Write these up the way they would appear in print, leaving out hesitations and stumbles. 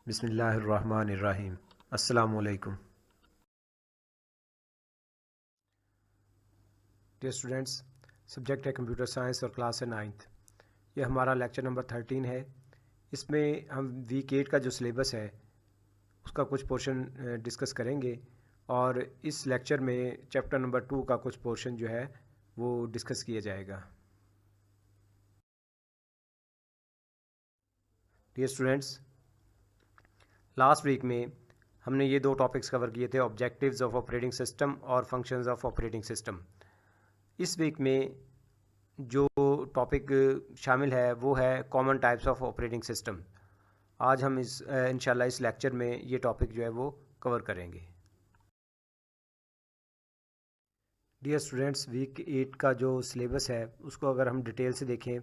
बिस्मिल्लाहिर्रहमानिर्रहीम। अस्सलामुअलैकुम। Dear students, subject है कंप्यूटर साइंस और क्लास है 9th। ये हमारा लेक्चर नंबर 13 है। इसमें हम वीक 8 का जो सिलेबस है उसका कुछ पोर्शन डिस्कस करेंगे और इस लेक्चर में चैप्टर नंबर 2 का कुछ पोर्शन जो है वो डिस्कस किया जाएगा। डियर स्टूडेंट्स, लास्ट वीक में हमने ये दो टॉपिक्स कवर किए थे, ऑब्जेक्टिव्स ऑफ ऑपरेटिंग सिस्टम और फंक्शंस ऑफ ऑपरेटिंग सिस्टम। इस वीक में जो टॉपिक शामिल है वो है common types of operating system. आज हम इंशाल्लाह इस लेक्चर में ये टॉपिक जो है वो कवर करेंगे। डियर स्टूडेंट्स, वीक 8 का जो सिलेबस है उसको अगर हम डिटेल से देखें,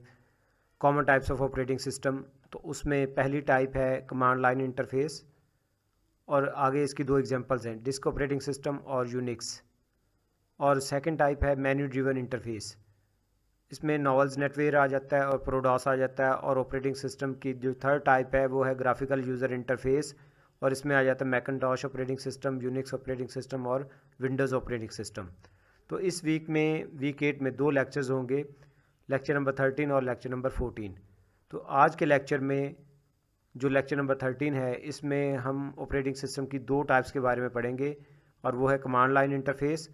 common types of operating system, तो उसमें पहली टाइप है कमांड लाइन इंटरफेस और आगे इसकी दो एग्जांपल्स हैं, डिस्क ऑपरेटिंग सिस्टम और यूनिक्स। और सेकंड टाइप है मेन्यू ड्रिवन इंटरफेस। इसमें नॉवल्स नेटवेयर आ जाता है और प्रोडॉस आ जाता है। और ऑपरेटिंग सिस्टम की जो थर्ड टाइप है वो है ग्राफिकल यूज़र इंटरफेस और इसमें आ जाता है Macintosh operating system, Unix operating system और विंडोज़ ऑपरेटिंग सिस्टम। तो इस वीक में वीक 8 में दो लेक्चर्स होंगे, लेक्चर नंबर 13 और लेक्चर नंबर 14। तो आज के लेक्चर में जो लेक्चर नंबर 13 है इसमें हम ऑपरेटिंग सिस्टम की दो टाइप्स के बारे में पढ़ेंगे और वो है कमांड लाइन इंटरफेस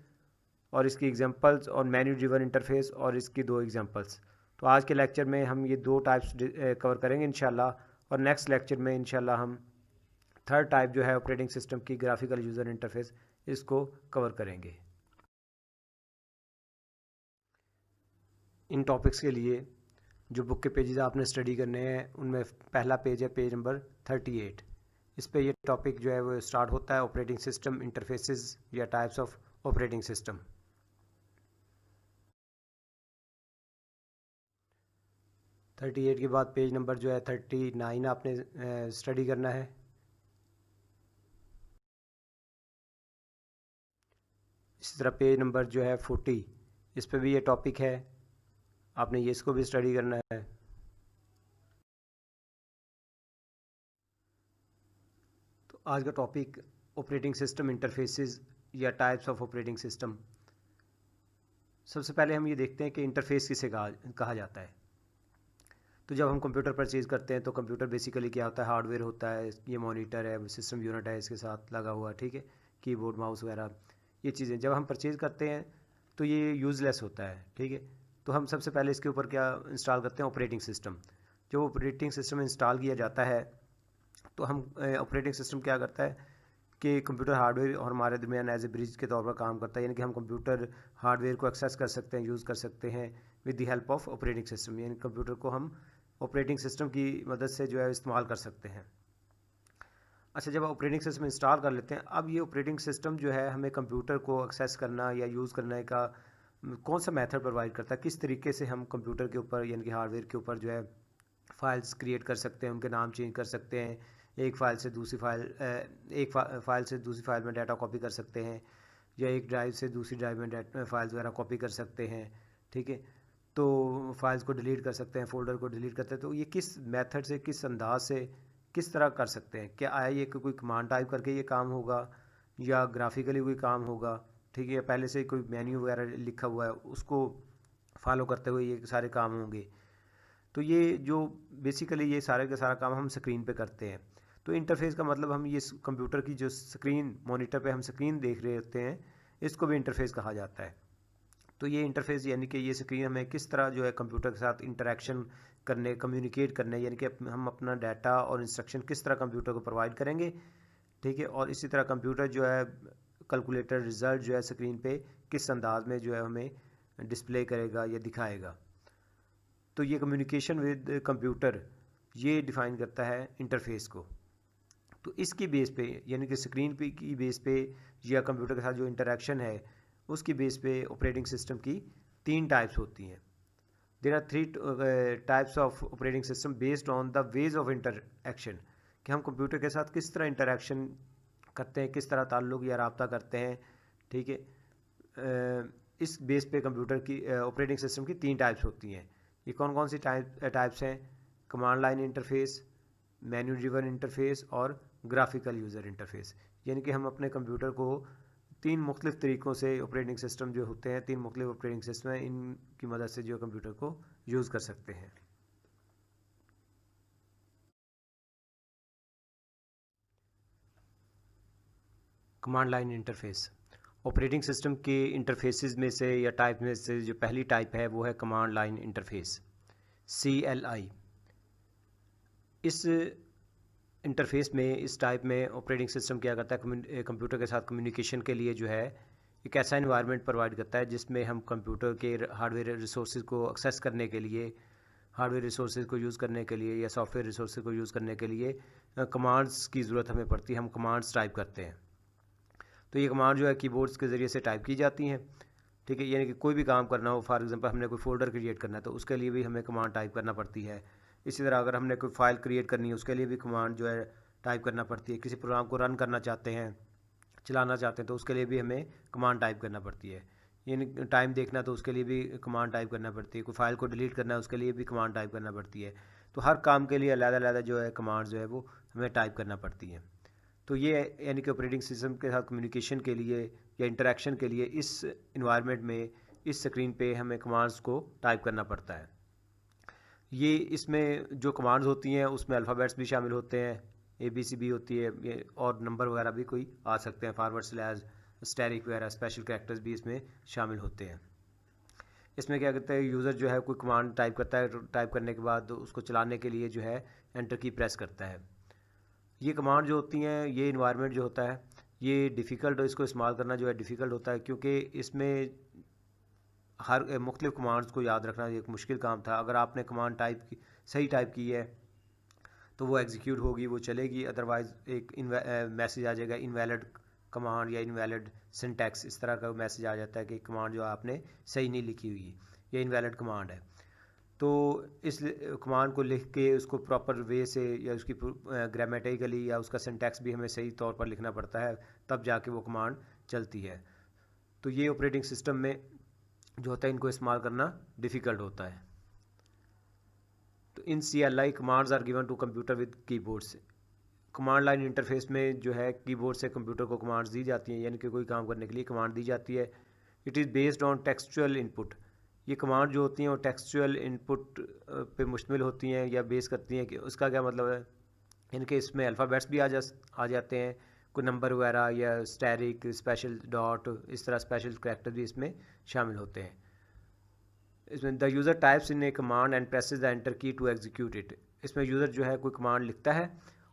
और इसकी एग्जांपल्स और मेन्यू ड्रिवन इंटरफेस और इसकी दो एग्जांपल्स। तो आज के लेक्चर में हम ये दो टाइप्स कवर करेंगे इंशाल्लाह और नेक्स्ट लेक्चर में इंशाल्लाह हम थर्ड टाइप जो है ऑपरेटिंग सिस्टम की ग्राफिकल यूज़र इंटरफेस इसको कवर करेंगे। इन टॉपिक्स के लिए जो बुक के पेजेस आपने स्टडी करने हैं उनमें पहला पेज है पेज नंबर 38। इस पे ये टॉपिक जो है वो स्टार्ट होता है, ऑपरेटिंग सिस्टम इंटरफेसेस या टाइप्स ऑफ ऑपरेटिंग सिस्टम। 38 के बाद पेज नंबर जो है 39 आपने स्टडी करना है। इसी तरह पेज नंबर जो है 40, इस पे भी ये टॉपिक है, आपने ये इसको भी स्टडी करना है। तो आज का टॉपिक ऑपरेटिंग सिस्टम इंटरफेसेस या टाइप्स ऑफ ऑपरेटिंग सिस्टम। सबसे पहले हम ये देखते हैं कि इंटरफेस किसे कहा जाता है। तो जब हम कंप्यूटर परचेज़ करते हैं तो कंप्यूटर बेसिकली क्या होता है, हार्डवेयर होता है, ये मॉनिटर है, सिस्टम यूनिट है इसके साथ लगा हुआ, ठीक है, कीबोर्ड माउस वगैरह ये चीज़ें जब हम परचेज़ करते हैं तो ये यूज़लेस होता है, ठीक है। तो हम सबसे पहले इसके ऊपर क्या इंस्टॉल करते हैं, ऑपरेटिंग सिस्टम। जब ऑपरेटिंग सिस्टम इंस्टॉल किया जाता है तो हम ऑपरेटिंग सिस्टम क्या करता है कि कंप्यूटर हार्डवेयर और हमारे दरमियान एज ए ब्रिज के तौर पर काम करता है, यानी कि हम कंप्यूटर हार्डवेयर को एक्सेस कर सकते हैं, यूज़ कर सकते हैं with the help of operating system, यानी कंप्यूटर को हम ऑपरेटिंग सिस्टम की मदद से जो है इस्तेमाल कर सकते हैं। अच्छा, जब ऑपरेटिंग सिस्टम इंस्टॉल कर लेते हैं, अब ये ऑपरेटिंग सिस्टम जो है हमें कंप्यूटर को एक्सेस करना या यूज़ करने का कौन सा मेथड प्रोवाइड करता है, किस तरीके से हम कंप्यूटर के ऊपर यानी कि हार्डवेयर के ऊपर जो है फाइल्स क्रिएट कर सकते हैं, उनके नाम चेंज कर सकते हैं, एक फ़ाइल से दूसरी फ़ाइल से दूसरी फ़ाइल में डाटा कॉपी कर सकते हैं या एक ड्राइव से दूसरी ड्राइव में फाइल्स वगैरह कॉपी कर सकते हैं, ठीक है। तो फाइल्स को डिलीट कर सकते हैं, फ़ोल्डर को डिलीट करते हैं। तो ये किस मेथड से, किस अंदाज से, किस तरह कर सकते हैं, क्या आया ये कोई कमांड टाइप करके ये काम होगा या ग्राफिकली कोई काम होगा, ठीक है, पहले से कोई मेन्यू वगैरह लिखा हुआ है उसको फॉलो करते हुए ये सारे काम होंगे। तो ये जो बेसिकली ये सारे का सारा काम हम स्क्रीन पे करते हैं। तो इंटरफेस का मतलब हम ये कंप्यूटर की जो स्क्रीन, मॉनिटर पे हम स्क्रीन देख रहे होते हैं, इसको भी इंटरफेस कहा जाता है। तो ये इंटरफेस यानी कि ये स्क्रीन हमें किस तरह जो है कंप्यूटर के साथ इंटरेक्शन करने, कम्युनिकेट करने, यानी कि हम अपना डाटा और इंस्ट्रक्शन किस तरह कंप्यूटर को प्रोवाइड करेंगे, ठीक है। और इसी तरह कंप्यूटर जो है कैलकुलेटर रिजल्ट जो है स्क्रीन पे किस अंदाज में जो है हमें डिस्प्ले करेगा या दिखाएगा। तो ये कम्युनिकेशन विद कंप्यूटर ये डिफ़ाइन करता है इंटरफेस को। तो इसकी बेस पे यानी कि स्क्रीन पे की बेस पे या कंप्यूटर के साथ जो इंटरेक्शन है उसकी बेस पे ऑपरेटिंग सिस्टम की तीन टाइप्स होती हैं। There are three types of operating system based on the ways of interaction, कि हम कंप्यूटर के साथ किस तरह इंटरेक्शन करते हैं, किस तरह ताल्लुक़ या रब्ता करते हैं, ठीक है। इस बेस पे कंप्यूटर की ऑपरेटिंग सिस्टम की तीन टाइप्स होती हैं। ये कौन कौन सी टाइप्स हैं, command line interface, menu driven interface और ग्राफिकल यूज़र इंटरफेस। यानी कि हम अपने कंप्यूटर को 3 मुख्तलिफ तरीक़ों से ऑपरेटिंग सिस्टम जो होते हैं, 3 मुख्तलिफ ऑपरेटिंग सिस्टम हैं, इनकी मदद से जो कंप्यूटर को यूज़ कर सकते हैं। Command line interface operating system के इंटरफेसेस में से या टाइप में से जो पहली टाइप है वो है कमांड लाइन इंटरफेस, CLI। इस इंटरफेस में, इस टाइप में ऑपरेटिंग सिस्टम क्या करता है, कंप्यूटर के साथ कम्युनिकेशन के लिए जो है एक ऐसा इन्वायरमेंट प्रोवाइड करता है जिसमें हम कंप्यूटर के हार्डवेयर रिसोर्सेज को एक्सेस करने के लिए, हार्डवेयर रिसोर्सेज को यूज़ करने के लिए या सॉफ्टवेयर रिसोर्सेज को यूज़ करने के लिए कमांड्स की ज़रूरत हमें पड़ती है। हम कमांड्स टाइप करते हैं। तो ये कमांड जो है कीबोर्ड्स के ज़रिए से टाइप की जाती हैं, ठीक है। यानी कि कोई भी काम करना हो, फॉर एग्जांपल हमने कोई फोल्डर क्रिएट करना है तो उसके लिए भी हमें कमांड टाइप करना पड़ती है। इसी तरह अगर हमने कोई फाइल क्रिएट करनी है उसके लिए भी कमांड जो है टाइप करना पड़ती है। किसी प्रोग्राम को रन करना चाहते हैं, चलाना चाहते हैं तो उसके लिए भी हमें कमांड टाइप करना पड़ती है। यानी टाइम देखना तो उसके लिए भी कमांड टाइप करना पड़ती है। कोई फाइल को डिलीट करना है उसके लिए भी कमांड टाइप करना पड़ती है। तो हर काम के लिए अलग-अलग जो है कमांड जो है वो हमें टाइप करना पड़ती है। तो ये यानी कि ऑपरेटिंग सिस्टम के साथ कम्युनिकेशन के लिए या इंटरेक्शन के लिए इस इन्वायरमेंट में, इस स्क्रीन पे हमें कमांड्स को टाइप करना पड़ता है। ये इसमें जो कमांड्स होती हैं उसमें अल्फ़ाबेट्स भी शामिल होते हैं, ABC भी होती है, और नंबर वगैरह भी कोई आ सकते हैं, फॉरवर्ड स्लैश, स्टैरिक वगैरह, स्पेशल कैरेक्टर्स भी इसमें शामिल होते हैं। इसमें क्या करता है, यूज़र जो है कोई कमांड टाइप करता है, टाइप करने के बाद उसको चलाने के लिए जो है एंटर की प्रेस करता है। ये कमांड जो होती हैं, ये इन्वायरमेंट जो होता है ये डिफ़िकल्ट, इसको इस्तेमाल करना जो है डिफ़िकल्ट होता है क्योंकि इसमें हर मुख्तलिफ कमांड्स को याद रखना एक मुश्किल काम था। अगर आपने कमांड सही टाइप की है तो वो एग्जीक्यूट होगी, वो चलेगी, अदरवाइज़ एक मैसेज आ जाएगा इनवैलिड कमांड या इनवैलिड सिंटैक्स, इस तरह का मैसेज आ जाता है कि कमांड जो आपने सही नहीं लिखी हुई या इनवैलिड कमांड है। तो इस कमांड को लिख के उसको प्रॉपर वे से या उसकी ग्रामेटिकली या उसका सिंटैक्स भी हमें सही तौर पर लिखना पड़ता है, तब जाके वो कमांड चलती है। तो ये ऑपरेटिंग सिस्टम में जो होता है इनको इस्तेमाल करना डिफ़िकल्ट होता है। तो in CLI commands are given to computer with keyboards. Command line interface में जो है कीबोर्ड से कंप्यूटर को कमांड्स दी जाती हैं, यानी कि कोई काम करने के लिए कमांड दी जाती है। It is based on textual input. ये कमांड जो होती हैं वो टेक्सचुअल इनपुट पे मुश्तमिल होती हैं या बेस करती हैं। कि उसका क्या मतलब है, इनके इसमें अल्फ़ाबेट्स भी आ जाते हैं, कोई नंबर वगैरह या स्टैरिक, स्पेशल डॉट, इस तरह स्पेशल कैरेक्टर भी इसमें शामिल होते हैं। इसमें the user types in A command and presses the enter की टू एग्जीक्यूट इट। इसमें यूज़र जो है कोई कमांड लिखता है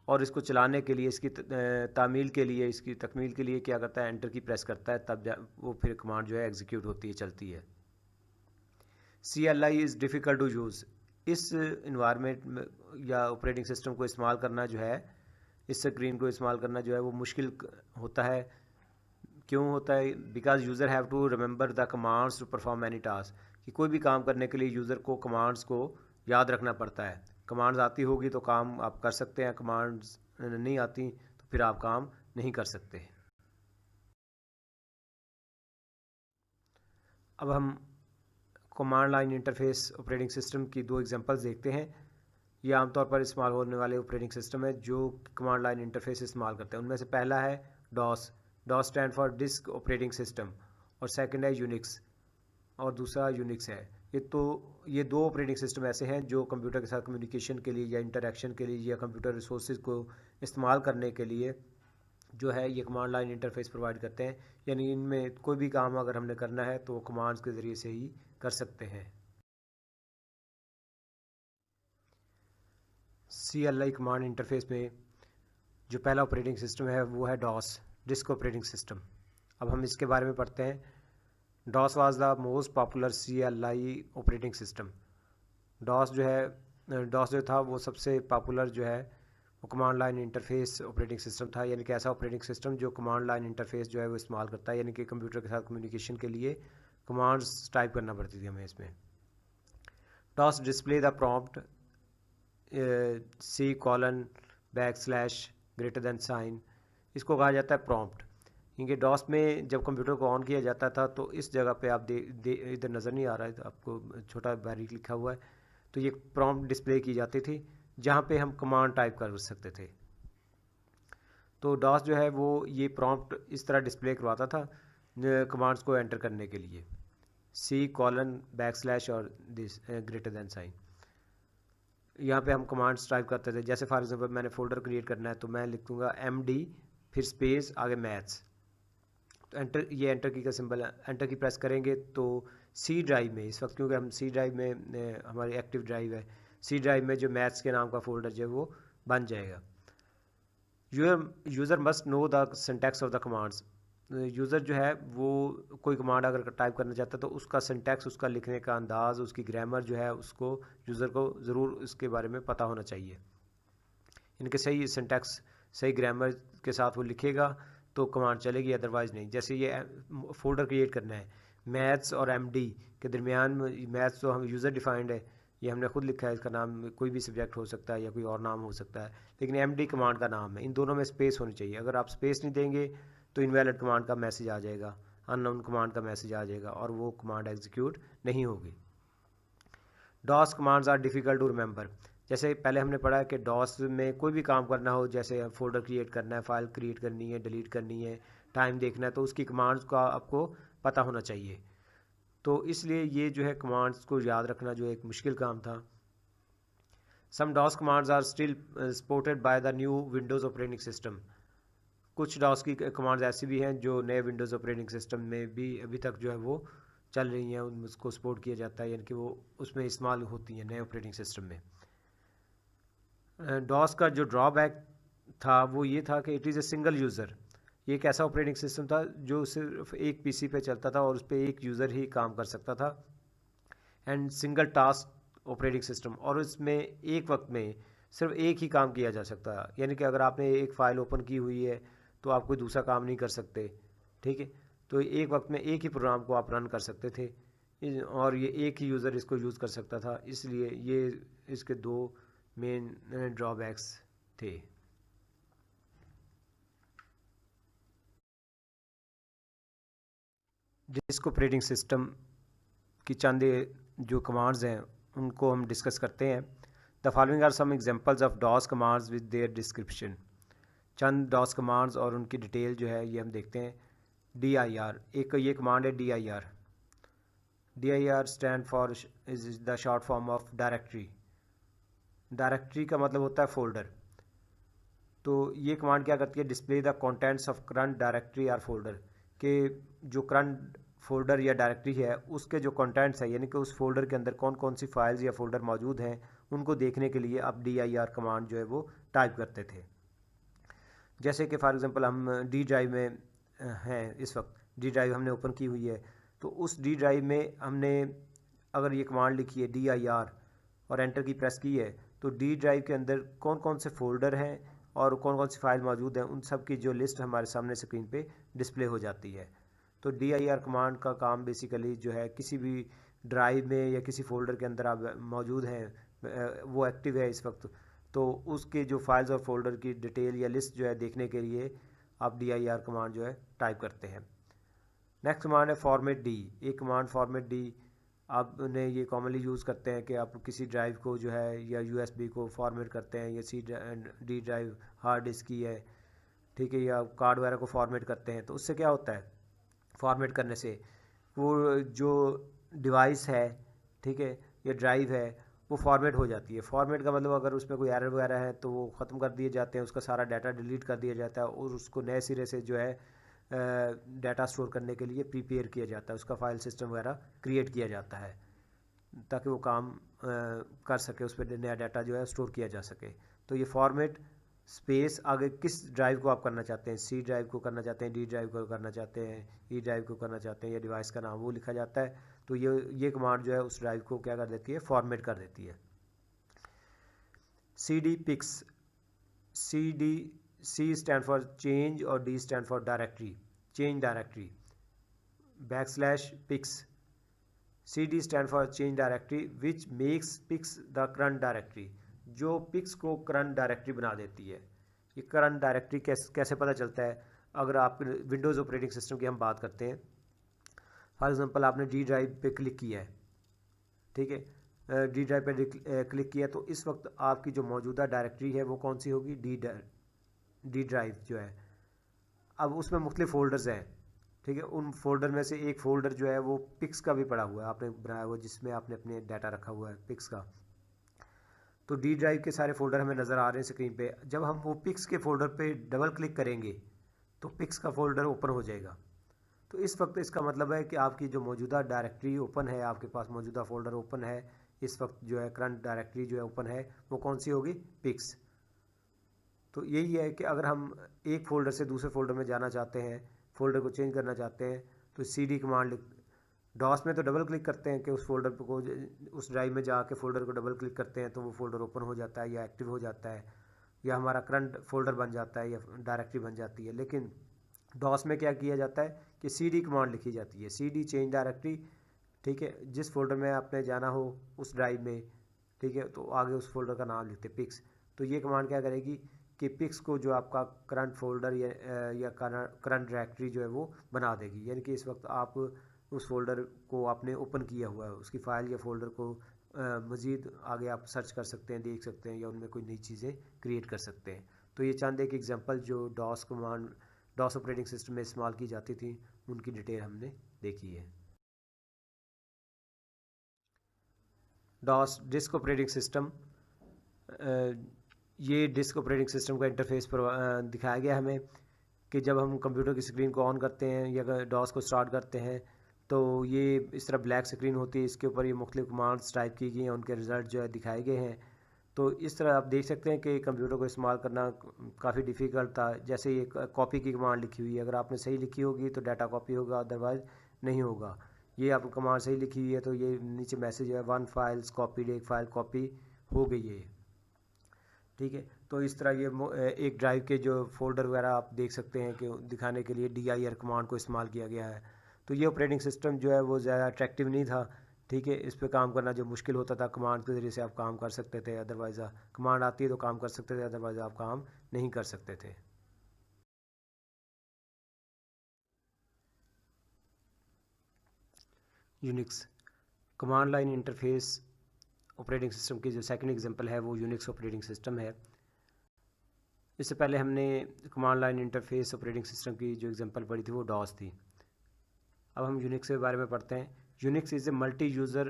और इसको चलाने के लिए, इसकी तामील के लिए, इसकी तकमील के लिए क्या करता है, एंटर की प्रेस करता है, तब वो फिर कमांड जो है एग्जीक्यूट होती है, चलती है। CLI is difficult to use. इस इन्वायरमेंट या ऑपरेटिंग सिस्टम को इस्तेमाल करना जो है, इस स्क्रीन को इस्तेमाल करना जो है वो मुश्किल होता है। क्यों होता है? Because user have to remember the commands to perform any task. कि कोई भी काम करने के लिए यूज़र को कमांड्स को याद रखना पड़ता है। कमांड्स आती होगी तो काम आप कर सकते हैं, कमांड्स नहीं आती तो फिर आप काम नहीं कर सकते। अब हम command line interface operating system की 2 एग्जांपल्स देखते हैं। ये आमतौर पर इस्तेमाल होने वाले ऑपरेटिंग सिस्टम है जो कमांड लाइन इंटरफेस इस्तेमाल करते हैं। उनमें से पहला है DOS. DOS stand for disk operating system, और सेकंड है यूनिक्स, और दूसरा यूनिक्स है। ये 2 ऑपरेटिंग सिस्टम ऐसे हैं जो कंप्यूटर के साथ कम्युनिकेशन के लिए या इंटरेक्शन के लिए या कंप्यूटर रिसोर्सेज को इस्तेमाल करने के लिए जो है ये कमांड लाइन इंटरफेस प्रोवाइड करते हैं। यानी इनमें कोई भी काम अगर हमने करना है तो कमांड्स के ज़रिए से ही कर सकते हैं। CLI कमांड इंटरफेस में जो पहला ऑपरेटिंग सिस्टम है वो है डॉस, डिस्क ऑपरेटिंग सिस्टम। अब हम इसके बारे में पढ़ते हैं। DOS was the most popular CLI operating system. DOS जो था वो सबसे पॉपुलर जो है वो command line interface operating system था। यानी कि ऐसा ऑपरेटिंग सिस्टम जो कमांड लाइन इंटरफेस जो है वो इस्तेमाल करता है, यानी कि कंप्यूटर के साथ कम्युनिकेशन के लिए कमांड्स टाइप करना पड़ती थी हमें इसमें। DOS display the prompt C:\\, इसको कहा जाता है प्रॉम्प्ट। क्योंकि डॉस में जब कंप्यूटर को ऑन किया जाता था तो इस जगह पे आप इधर नज़र नहीं आ रहा है तो आपको छोटा बारीक लिखा हुआ है, तो ये प्रॉम्प्ट डिस्प्ले की जाती थी जहाँ पे हम कमांड टाइप कर सकते थे। तो डॉस जो है वो ये प्रॉम्प्ट इस तरह डिस्प्ले करवाता था कमांड्स को एंटर करने के लिए, C:\/ और दिस ग्रेटर देन साइन। यहाँ पे हम कमांड्स टाइप करते थे। जैसे फॉर एग्जांपल मैंने फोल्डर क्रिएट करना है तो मैं लिखूँगा MD फिर स्पेस आगे मैथ्स, तो एंटर, ये एंटर की का सिंबल है, एंटर की प्रेस करेंगे तो सी ड्राइव में इस वक्त, क्योंकि हम सी ड्राइव में हमारी एक्टिव ड्राइव है, सी ड्राइव में जो मैथ्स के नाम का फोल्डर जो है वो बन जाएगा। User must know the syntax of the commands. User जो है वो कोई कमांड अगर टाइप करना चाहता है तो उसका सिंटैक्स, उसका लिखने का अंदाज, उसकी ग्रामर जो है उसको यूज़र को ज़रूर इसके बारे में पता होना चाहिए। इनके सही सिंटैक्स, सही ग्रामर के साथ वो लिखेगा तो कमांड चलेगी, अदरवाइज़ नहीं। जैसे ये फोल्डर क्रिएट करना है, मैथ्स और MD के दरमियान, मैथ्स तो हम यूज़र डिफाइंड है, ये हमने खुद लिखा है, इसका नाम कोई भी सब्जेक्ट हो सकता है या कोई और नाम हो सकता है, लेकिन MD कमांड का नाम है। इन दोनों में स्पेस होनी चाहिए। अगर आप स्पेस नहीं देंगे तो इनवैलिड कमांड का मैसेज आ जाएगा, अननोन कमांड का मैसेज आ जाएगा और वो कमांड एग्जीक्यूट नहीं होगी। DOS commands are difficult to remember. जैसे पहले हमने पढ़ा कि डॉस में कोई भी काम करना हो, जैसे फोल्डर क्रिएट करना है, फाइल क्रिएट करनी है, डिलीट करनी है, टाइम देखना है, तो उसकी कमांड्स का आपको पता होना चाहिए। तो इसलिए ये जो है कमांड्स को याद रखना जो एक मुश्किल काम था। Some DOS commands are still supported by the new Windows operating system. कुछ डॉस की कमांड्स ऐसी भी हैं जो नए विंडोज़ ऑपरेटिंग सिस्टम में भी अभी तक जो है वो चल रही हैं, उसको सपोर्ट किया जाता है, यानी कि वो उसमें इस्तेमाल होती हैं नए ऑपरेटिंग सिस्टम में। डॉस का जो ड्रॉबैक था वो ये था कि it is a single user. ये एक ऐसा ऑपरेटिंग सिस्टम था जो सिर्फ एक PC पे चलता था और उस पर एक यूज़र ही काम कर सकता था, and single task operating system, और इसमें एक वक्त में सिर्फ एक ही काम किया जा सकता है। यानी कि अगर आपने एक फ़ाइल ओपन की हुई है तो आप कोई दूसरा काम नहीं कर सकते, ठीक है। तो एक वक्त में एक ही प्रोग्राम को आप रन कर सकते थे और ये एक ही यूज़र इसको यूज़ कर सकता था, इसलिए ये इसके दो मेन ड्रॉबैक्स थे। डिस्क ऑपरेटिंग सिस्टम की चंद जो कमांड्स हैं उनको हम डिस्कस करते हैं। The following are some examples of DOS commands with their description. चंद डॉस कमांड्स और उनकी डिटेल जो है ये हम देखते हैं। DIR, एक ये कमांड है DIR। DIR stand for is the short form of directory. Directory का मतलब होता है फोल्डर। तो ये कमांड क्या करती है, display the contents of current directory or folder, के जो करंट फोल्डर या डायरेक्टरी है उसके जो कंटेंट्स है, यानी कि उस फोल्डर के अंदर कौन कौन सी फाइल्स या फोल्डर मौजूद हैं उनको देखने के लिए आप DIR कमांड जो है वो टाइप करते थे। जैसे कि फॉर एग्जांपल हम D ड्राइव में हैं, इस वक्त D ड्राइव हमने ओपन की हुई है, तो उस D ड्राइव में हमने अगर ये कमांड लिखी है DIR और एंटर की प्रेस की है तो D ड्राइव के अंदर कौन कौन से फोल्डर हैं और कौन कौन सी फाइल मौजूद हैं उन सब की जो लिस्ट हमारे सामने स्क्रीन पे डिस्प्ले हो जाती है। तो DIR कमांड का काम बेसिकली जो है, किसी भी ड्राइव में या किसी फोल्डर के अंदर आप मौजूद हैं, वो एक्टिव है इस वक्त, तो उसके जो फाइल्स और फोल्डर की डिटेल या लिस्ट जो है देखने के लिए आप DIR कमांड जो है टाइप करते हैं। नेक्स्ट कमांड है फॉर्मेट D। एक कमांड फॉर्मेट D आपने ये कॉमनली यूज़ करते हैं कि आप किसी ड्राइव को जो है या USB को फॉर्मेट करते हैं, या D ड्राइव हार्ड डिस्क की है, ठीक है, या कार्ड वगैरह को फॉर्मेट करते हैं। तो उससे क्या होता है, फॉर्मेट करने से वो जो डिवाइस है, ठीक है, या ड्राइव है, वो फॉर्मेट हो जाती है। फॉर्मेट का मतलब अगर उसमें कोई एरर वगैरह है तो वो ख़त्म कर दिए जाते हैं, उसका सारा डाटा डिलीट कर दिया जाता है और उसको नए सिरे से जो है डाटा स्टोर करने के लिए प्रिपेयर किया जाता है, उसका फाइल सिस्टम वगैरह क्रिएट किया जाता है ताकि वो काम कर सके, उस पर नया डाटा जो है स्टोर किया जा सके। तो ये फॉर्मेट स्पेस आगे किस ड्राइव को आप करना चाहते हैं, C ड्राइव को करना चाहते हैं, D ड्राइव को करना चाहते हैं, E ड्राइव को करना चाहते हैं, या डिवाइस का नाम वो लिखा जाता है। तो ये कमांड जो है उस ड्राइव को क्या कर देती है, फॉर्मेट कर देती है। CD pics. C stand for change और D stand for directory, change directory, \pics। CD stand for change directory which makes pics the current directory, जो पिक्स को करंट डायरेक्टरी बना देती है। ये करंट डायरेक्टरी कैसे पता चलता है, अगर आप विंडोज़ ऑपरेटिंग सिस्टम की हम बात करते हैं, फॉर एग्जांपल आपने D ड्राइव पे क्लिक किया है, ठीक है, डी ड्राइव पर क्लिक किया तो इस वक्त आपकी जो मौजूदा डायरेक्टरी है वो कौन सी होगी, डी ड्राइव जो है। अब उसमें मुख्तलिफ फ़ोल्डर्स हैं, ठीक है। उन फोल्डर में से एक फ़ोल्डर जो है वो पिक्स का भी पड़ा हुआ है, आपने बनाया हुआ जिसमें आपने अपने डाटा रखा हुआ है पिक्स का। तो डी ड्राइव के सारे फ़ोल्डर हमें नज़र आ रहे हैं स्क्रीन पे। जब हम वो पिक्स के फ़ोल्डर पे डबल क्लिक करेंगे तो पिक्स का फ़ोल्डर ओपन हो जाएगा। तो इस वक्त इसका मतलब है कि आपकी जो मौजूदा डायरेक्टरी ओपन है, आपके पास मौजूदा फ़ोल्डर ओपन है, इस वक्त जो है करंट डायरेक्टरी जो है ओपन है, वो कौन सी होगी, पिक्स। तो यही है कि अगर हम एक फ़ोल्डर से दूसरे फ़ोल्डर में जाना चाहते हैं, फ़ोल्डर को चेंज करना चाहते हैं, तो CD कमांड डॉस में तो डबल क्लिक करते हैं कि उस फोल्डर को, उस ड्राइव में जाके फ़ोल्डर को डबल क्लिक करते हैं तो वो फ़ोल्डर ओपन हो जाता है या एक्टिव हो जाता है या हमारा करंट फ़ोल्डर बन जाता है या डायरेक्टरी बन जाती है। लेकिन डॉस में क्या किया जाता है कि CD कमांड लिखी जाती है, CD चेंज डायरेक्टरी, ठीक है। जिस फोल्डर में आपने जाना हो उस ड्राइव में, ठीक है, तो आगे उस फोल्डर का नाम लिखते पिक्स। तो ये कमांड क्या करेगी कि पिक्स को जो आपका करंट फोल्डर या करंट डायरेक्टरी जो है वो बना देगी। यानी कि इस वक्त आप उस फोल्डर को आपने ओपन किया हुआ है, उसकी फ़ाइल या फोल्डर को मज़ीद आगे आप सर्च कर सकते हैं, देख सकते हैं या उनमें कोई नई चीज़ें क्रिएट कर सकते हैं। तो ये चंद एक एग्जांपल जो DOS command, DOS operating system में इस्तेमाल की जाती थी, उनकी डिटेल हमने देखी है। डॉस डिस्क ऑपरेटिंग सिस्टम, ये डिस्क ऑपरेटिंग सिस्टम का इंटरफेस पर दिखाया गया हमें कि जब हम कंप्यूटर की स्क्रीन को ऑन करते हैं या डॉस को स्टार्ट करते हैं तो ये इस तरह ब्लैक स्क्रीन होती है, इसके ऊपर ये मुख्तलिफ कमांड्स टाइप की गई हैं, उनके रिज़ल्ट जो है दिखाए गए हैं। तो इस तरह आप देख सकते हैं कि कंप्यूटर को इस्तेमाल करना काफ़ी डिफ़िकल्ट था। जैसे ये कॉपी की कमांड लिखी हुई है, अगर आपने सही लिखी होगी तो डाटा कॉपी होगा, अदरवाइज़ नहीं होगा। ये आप कमांड सही लिखी हुई है तो ये नीचे मैसेज है 1 फाइल्स कॉपीड, एक फ़ाइल कॉपी हो गई है, ठीक है। तो इस तरह ये एक ड्राइव के जो फोल्डर वगैरह आप देख सकते हैं कि दिखाने के लिए dir कमांड को इस्तेमाल किया गया है। तो ये ऑपरेटिंग सिस्टम जो है वो ज़्यादा अट्रैक्टिव नहीं था, ठीक है। इस पे काम करना जो मुश्किल होता था, कमांड के ज़रिए से आप काम कर सकते थे, अदरवाइज़ कमांड आती है तो काम कर सकते थे, अदरवाइज़ आप काम नहीं कर सकते थे। Unix command line interface operating system की जो सेकंड एग्जांपल है वो यूनिक्स ऑपरेटिंग सिस्टम है। इससे पहले हमने command line interface operating system की जो एग्जांपल पढ़ी थी वो डॉस थी। अब हम यूनिक्स के बारे में पढ़ते हैं। Unix is a multi user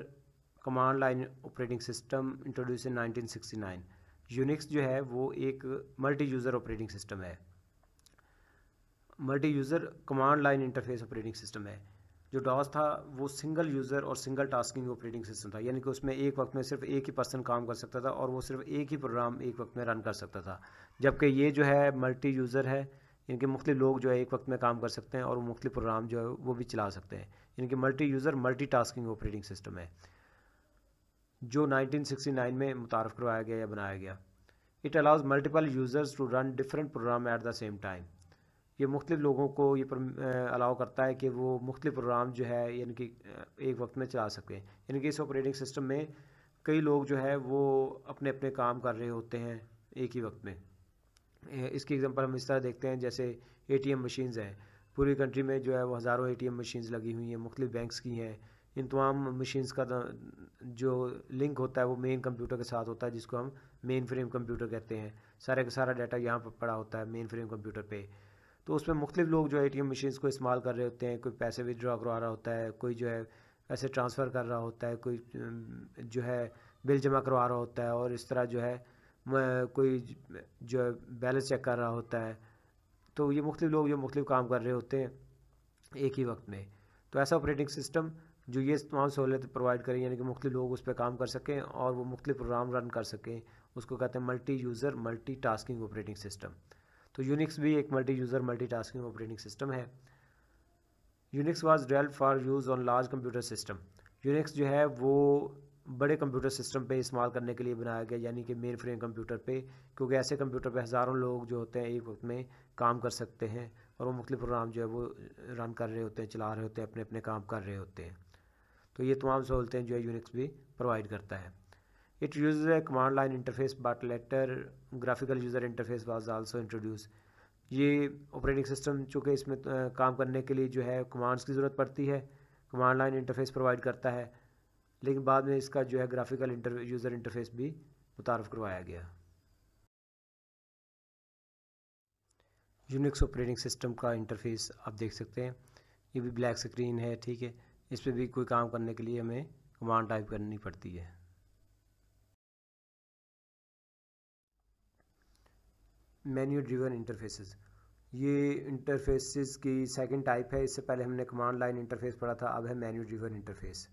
command line operating system introduce in 1969। Unix जो है वो एक मल्टी यूज़र ऑपरेटिंग सिस्टम है, multi user command line interface operating system है। जो डॉस था वो सिंगल यूज़र और सिंगल टास्किंग ऑपरेटिंग सिस्टम था, यानी कि उसमें एक वक्त में सिर्फ एक ही पर्सन काम कर सकता था और वो सिर्फ एक ही प्रोग्राम एक वक्त में रन कर सकता था। जबकि ये जो है मल्टी यूज़र है, इनके मुख्तलिफ लोग जो है एक वक्त में काम कर सकते हैं और वो मुख्तलिफ प्रोग्राम जो है वो भी चला सकते हैं। इनके multi user multi tasking operating system है जो 1969 में मुतारफ़ करवाया गया या बनाया गया। It allows multiple users to run different program at the same time. ये मुख्तलिफ लोगों को ये अलाउ करता है कि वो मुख्तलिफ प्रोग्राम जो है यानी कि एक वक्त में चला सकें। यानी कि इस ऑपरेटिंग सिस्टम में कई लोग जो है वो अपने अपने काम कर रहे होते हैं एक ही वक्त में। इसकी एग्जांपल हम इस तरह देखते हैं, जैसे ATM मशीन्स हैं, पूरी कंट्री में जो है वो हज़ारों ATM मशीन्स लगी हुई हैं, मुख्तलिफ बैंक्स की हैं। इन तमाम मशीन्स का जो लिंक होता है वो मेन कंप्यूटर के साथ होता है, जिसको हम मेन फ्रेम कंप्यूटर कहते हैं। सारे का सारा डाटा यहाँ पर पड़ा होता है मेन फ्रेम कंप्यूटर पे। तो उसमें मुख्तलिफ लोग जो ATM मशीन्स को इस्तेमाल कर रहे होते हैं, कोई पैसे विड्रॉ करवा रहा होता है, कोई जो है पैसे ट्रांसफ़र कर रहा होता है, कोई जो है बिल जमा करवा रहा होता है, और इस तरह जो है कोई जो है बैलेंस चेक कर रहा होता है। तो ये मुख्तलिफ लोग जो मुख्तलिफ काम कर रहे होते हैं एक ही वक्त में। तो ऐसा ऑपरेटिंग सिस्टम जो ये तमाम सहूलियत प्रोवाइड करें, यानी कि मुख्तलिफ लोग उस पर काम कर सकें और वो मुख्तलिफ प्रोग्राम रन कर सकें, उसको कहते हैं multi user multi tasking operating system. तो यूनिक्स भी एक multi user multi tasking operating system है। Unix was developed for use on large computer system. Unix जो है वो बड़े कंप्यूटर सिस्टम पे इस्तेमाल करने के लिए बनाया गया, यानी कि मेन फ्रेम कंप्यूटर पे, क्योंकि ऐसे कंप्यूटर पे हज़ारों लोग जो होते हैं एक वक्त में काम कर सकते हैं और वो मुख्तलिफ प्रोग्राम जो है वो रन कर रहे होते हैं, चला रहे होते हैं, अपने अपने काम कर रहे होते हैं। तो ये तमाम सहूलतें जो है यूनिक्स भी प्रोवाइड करता है। It use A command line interface but later graphical user interface was also introduce. ये ऑपरेटिंग सिस्टम चूँकि इसमें काम करने के लिए जो है कमांड्स की ज़रूरत पड़ती है, कमांड लाइन इंटरफेस प्रोवाइड करता है, लेकिन बाद में इसका जो है ग्राफिकल यूज़र इंटरफेस भी मुतारफ़ करवाया गया। यूनिक्स ऑपरेटिंग सिस्टम का इंटरफेस आप देख सकते हैं, ये भी ब्लैक स्क्रीन है, ठीक है। इस पर भी कोई काम करने के लिए हमें कमांड टाइप करनी पड़ती है। मेन्यू ड्रिवन इंटरफेसेस, ये इंटरफेसेस की सेकंड टाइप है। इससे पहले हमने कमांड लाइन इंटरफेस पढ़ा था, अब है menu driven interface.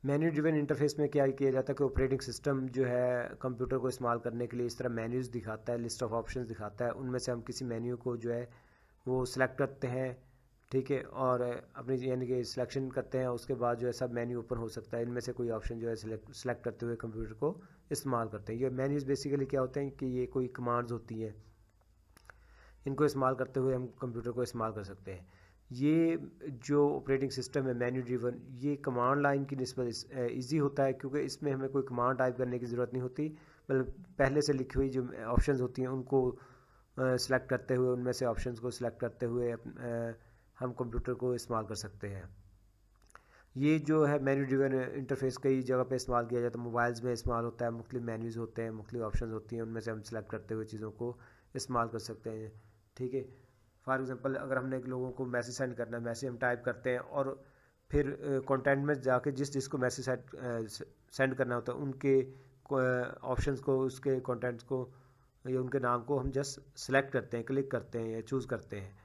Menu driven interface में क्या किया जाता है कि ऑपरेटिंग सिस्टम जो है कंप्यूटर को इस्तेमाल करने के लिए इस तरह मेन्यूज़ दिखाता है, लिस्ट ऑफ ऑप्शंस दिखाता है। उनमें से हम किसी मेन्यू को जो है वो सिलेक्ट करते हैं, ठीक है, और अपनी यानी कि सिलेक्शन करते हैं। उसके बाद जो है सब मेन्यू ओपन हो सकता है। इनमें से कोई ऑप्शन जो है सिलेक्ट करते हुए कंप्यूटर को इस्तेमाल करते हैं। ये मेन्यूज़ बेसिकली क्या होते हैं कि ये कोई कमांड्स होती हैं, इनको इस्तेमाल करते हुए हम कंप्यूटर को इस्तेमाल कर सकते हैं। ये जो ऑपरेटिंग सिस्टम है मेन्यू ड्रिवन, ये कमांड लाइन की निस्बत ईजी होता है, क्योंकि इसमें हमें कोई कमांड टाइप करने की ज़रूरत नहीं होती, मतलब पहले से लिखी हुई जो ऑप्शंस होती हैं उनको सेलेक्ट करते हुए, उनमें से ऑप्शंस को सिलेक्ट करते हुए हम कंप्यूटर को इस्तेमाल कर सकते हैं। ये जो है मेन्यू ड्रिवन इंटरफेस कई जगह पे इस्तेमाल किया जाता है। मोबाइल्स में इस्तेमाल होता है, मुख्तलिफ मेन्यूज़ होते हैं, मुख्तलिफ ऑप्शंस होती हैं, उनमें से हम सेलेक्ट करते हुए चीज़ों को इस्तेमाल कर सकते हैं, ठीक है। फॉर एग्जांपल अगर हमने लोगों को मैसेज सेंड करना है, मैसेज हम टाइप करते हैं और फिर कंटेंट में जाके जिसको मैसेज सेंड करना होता है उनके ऑप्शंस को, उसके कंटेंट्स को या उनके नाम को हम जस्ट सेलेक्ट करते हैं, क्लिक करते हैं या चूज़ करते हैं।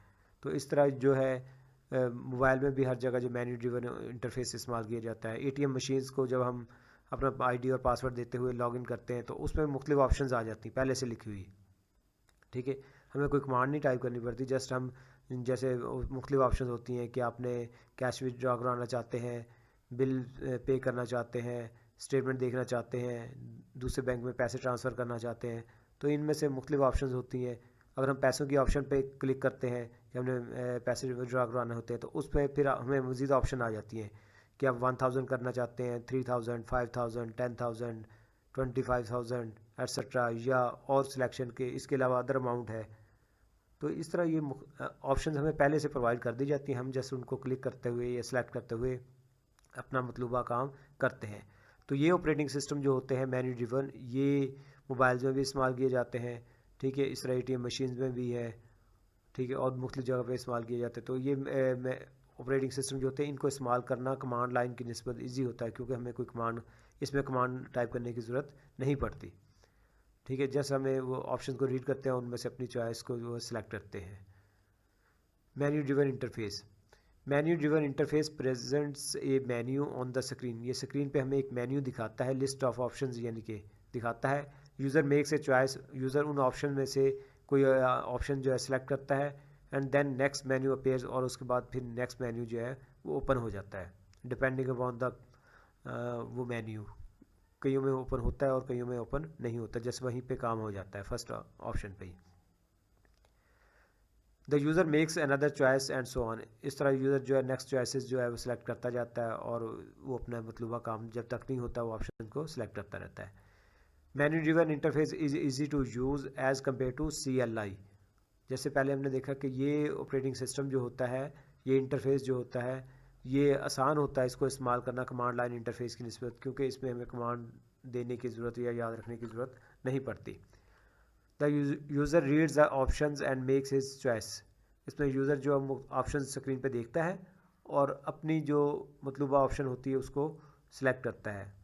तो इस तरह जो है मोबाइल में भी हर जगह जो मेन्यू ड्रिवन इंटरफेस इस्तेमाल किया जाता है। एटीएम मशीन्स को जब हम अपना आईडी और पासवर्ड देते हुए लॉगिन करते हैं तो उसमें मुख्तलिफ ऑप्शंस आ जाती हैं पहले से लिखी हुई, ठीक है। हमें कोई कमांड नहीं टाइप करनी पड़ती, जस्ट हम जैसे मुख्तलिफ ऑप्शंस होती हैं कि आपने कैश विथड्रॉ कराना चाहते हैं, बिल पे करना चाहते हैं, स्टेटमेंट देखना चाहते हैं, दूसरे बैंक में पैसे ट्रांसफ़र करना चाहते हैं, तो इनमें से मुख्तलिफ ऑप्शंस होती हैं। अगर हम पैसों की ऑप्शन पे क्लिक करते हैं कि हमने पैसे विड्रॉ करवाने होते हैं तो उस पर फिर हमें मज़ीद ऑप्शन आ जाती हैं कि आप 1000 करना चाहते हैं, 3000, 5000, 10,000, 25,000 एट्सट्रा, या और सिलेक्शन के इसके अलावा अदर अमाउंट है। तो इस तरह ये ऑप्शन हमें पहले से प्रोवाइड कर दी जाती हैं, हम जैसे उनको क्लिक करते हुए या सिलेक्ट करते हुए अपना मतलूबा काम करते हैं। तो ये ऑपरेटिंग सिस्टम जो होते हैं मेन्यू ड्रिवन, ये मोबाइल्स में भी इस्तेमाल किए जाते हैं, ठीक है। इस तरह एटीएम मशीन्स में भी है, ठीक है, और मुख्तलिफ जगह पे इस्तेमाल किए जाते हैं। तो ये ऑपरेटिंग सिस्टम जो होते हैं इनको इस्तेमाल करना कमांड लाइन की निस्बत ईजी होता है, क्योंकि हमें कोई कमांड इसमें कमांड टाइप करने की ज़रूरत नहीं पड़ती, ठीक है। जैसे हमें वो ऑप्शन को रीड करते हैं उनमें से अपनी चॉइस को वो सिलेक्ट करते हैं। Menu driven interface, menu driven interface presents A menu on the screen. ये स्क्रीन पे हमें एक मेन्यू दिखाता है, लिस्ट ऑफ ऑप्शंस यानी कि दिखाता है। User makes a choice, user उन ऑप्शन में से कोई ऑप्शन जो है सिलेक्ट करता है, and then next menu appears, और उसके बाद फिर नेक्स्ट मेन्यू जो है वो ओपन हो जाता है डिपेंडिंग अपॉन द वो मेन्यू। कईयों में ओपन होता है और कईयों में ओपन नहीं होता, जैसे वहीं पे काम हो जाता है फर्स्ट ऑप्शन पे ही। The user makes another choice and so on, इस तरह यूज़र जो है नेक्स्ट चॉइसेस जो है वो सिलेक्ट करता जाता है और वो अपना मतलूबा काम जब तक नहीं होता वो ऑप्शन को सिलेक्ट करता रहता है। Menu driven interface is easy to use as compare to CLI। जैसे पहले हमने देखा कि ये ऑपरेटिंग सिस्टम जो होता है, ये इंटरफेस जो होता है, ये आसान होता है इसको इस्तेमाल करना कमांड लाइन इंटरफेस की निस्बत, क्योंकि इसमें हमें कमांड देने की ज़रूरत या याद रखने की ज़रूरत नहीं पड़ती। The user reads the options and makes his choice, इसमें यूज़र जो ऑप्शन स्क्रीन पे देखता है और अपनी जो मतलूबा ऑप्शन होती है उसको सिलेक्ट करता है।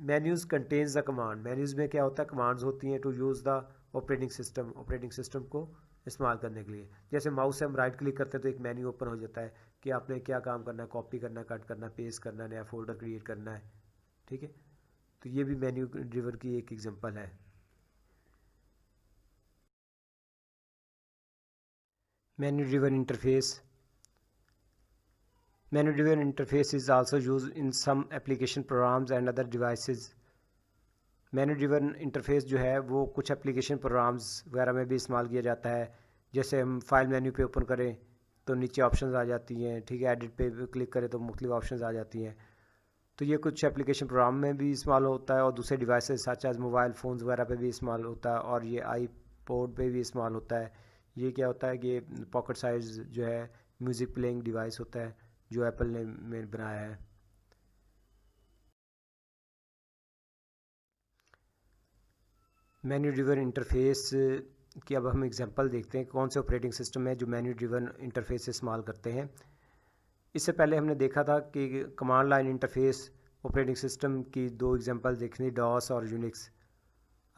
Menus contains the command, menus में क्या होता है, कमांड्स होती हैं to use the operating system को इस्तेमाल करने के लिए। जैसे माउस से हम राइट क्लिक करते हैं तो एक मेन्यू ओपन हो जाता है कि आपने क्या काम करना है, कॉपी करना, कट करना, पेस्ट करना, नया फोल्डर क्रिएट करना है, ठीक है। तो ये भी मेन्यू ड्रिवन की एक एग्जांपल है। Menu driven interface is also used in some application programs and other devices। Menu driven interface जो है वो कुछ एप्लीकेशन प्रोग्राम्स वगैरह में भी इस्तेमाल किया जाता है। जैसे हम फाइल मेन्यू पे ओपन करें तो नीचे ऑप्शंस आ जाती हैं, ठीक है, एडिट पे क्लिक करें तो मुख्तलिफ ऑप्शंस आ जाती हैं। तो ये कुछ एप्लीकेशन प्रोग्राम में भी इस्तेमाल होता है और दूसरे devices such as mobile phones वगैरह पे भी इस्तेमाल होता है, और ये आईपॉड पे भी इस्तेमाल होता है। ये क्या होता है कि पॉकेट साइज़ जो है म्यूज़िक प्लेइंग डिवाइस होता है जो एप्पल ने बनाया है। मेन्यू ड्रिवन इंटरफेस की अब हम एग्जांपल देखते हैं कौन से ऑपरेटिंग सिस्टम है जो मेन्यू ड्रिवन इंटरफेस इस्तेमाल करते हैं। इससे पहले हमने देखा था कि command line interface operating system की दो एग्जांपल देखनी, डॉस और यूनिक्स।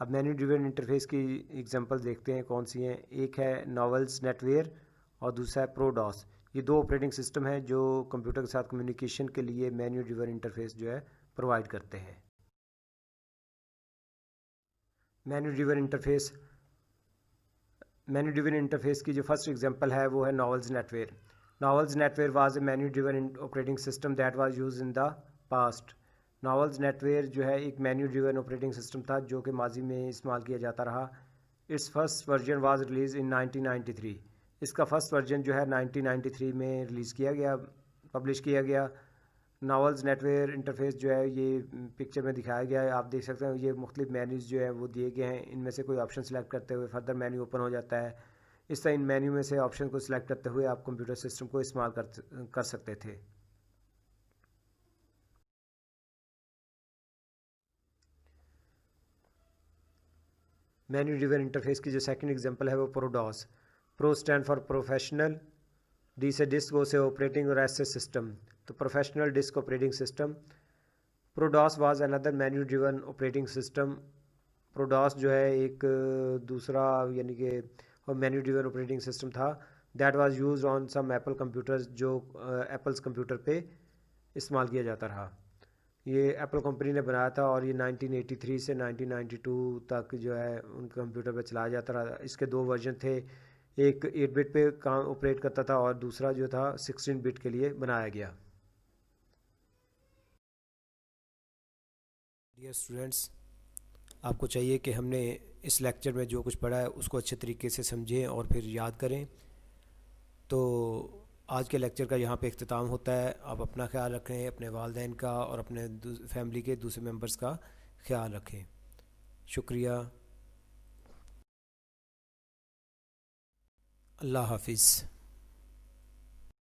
अब मेन्यू ड्रिवन इंटरफेस की एग्जांपल देखते हैं कौन सी हैं। एक है नॉवेल्स नेटवेयर और दूसरा है प्रोडॉस। ये दो ऑपरेटिंग सिस्टम हैं जो कंप्यूटर के साथ कम्युनिकेशन के लिए मेन्यू ड्रिवन इंटरफेस जो है प्रोवाइड करते हैं। मेन्यू ड्रिवन इंटरफेस की जो फर्स्ट एग्जांपल है वो है novels Netware. Novels Netware was a menu driven operating system that was used in the past. Novels Netware जो है एक मेन्यू ड्रिवन ऑपरेटिंग सिस्टम था जो कि माजी में इस्तेमाल किया जाता रहा। It's first version was release इन 1993। इसका फर्स्ट वर्जन जो है 1993 में रिलीज़ किया गया, पब्लिश किया गया। नॉवेल्स नेटवेयर इंटरफेस जो है ये पिक्चर में दिखाया गया है, आप देख सकते हैं। ये मुख्तलिफ मेन्यूज़ जो है वो दिए गए हैं, इनमें से कोई ऑप्शन सेलेक्ट करते हुए फर्दर मेन्यू ओपन हो जाता है। इस तरह इन मेन्यू में से ऑप्शन को सिलेक्ट करते हुए आप कंप्यूटर सिस्टम को इस्तेमाल कर सकते थे। मेन्यू ड्रिवन इंटरफेस की जो सेकंड एग्जांपल है वो ProDOS. Pro stand for professional, D से डिस्क, ओ से ऑपरेटिंग और एस से सिस्टम, तो professional disk operating system. ProDOS was another menu driven operating system. ProDOS जो है एक दूसरा यानी कि मेन्यू ड्रिवन ऑपरेटिंग सिस्टम था that was used on some Apple computers, जो एप्पल्स कंप्यूटर पे इस्तेमाल किया जाता रहा। ये एप्पल कंपनी ने बनाया था और ये 1983 से 1992 तक जो है उनके कंप्यूटर पे चलाया जाता रहा। इसके दो वर्जन थे, एक 8 बिट पे काम ऑपरेट करता था और दूसरा जो था 16 बिट के लिए बनाया गया। डियर स्टूडेंट्स, आपको चाहिए कि हमने इस लेक्चर में जो कुछ पढ़ा है उसको अच्छे तरीके से समझें और फिर याद करें। तो आज के लेक्चर का यहाँ पे इख्तिताम होता है। आप अपना ख्याल रखें, अपने वालिदैन का और अपने फैमिली के दूसरे मेंबर्स का ख्याल रखें। शुक्रिया। अल्लाह हाफिज़।